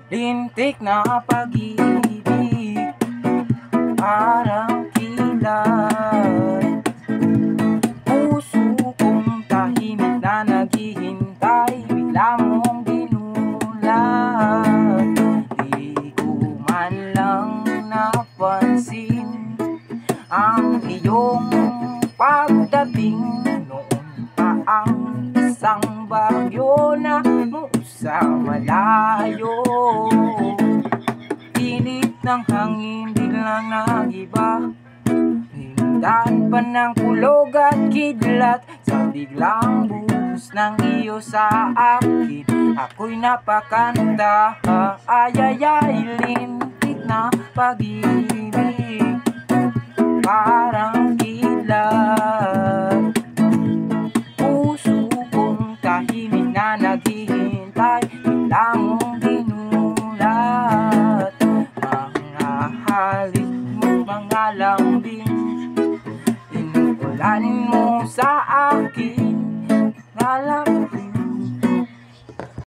Lintik na pag-ibig, parang kilay. Puso kong tahimik na naghihintay, bigla mong ginulat. Di ko man lang napansin ang iyong pagdating. Noon pa ang isang bagyo na sa malayo. Init ng hangin biglang nagiba, hindan pa ng kulog at kidlat. Sa biglang buhos ng iyo sa akin, ako'y napakanta. Ay, lintik na pag-ibig, parang kidlat. Puso kong tahimik na naghihintay, bigla mong ginulat. Mga halik mo, mga lambing, inuulan mo sa akin. Alam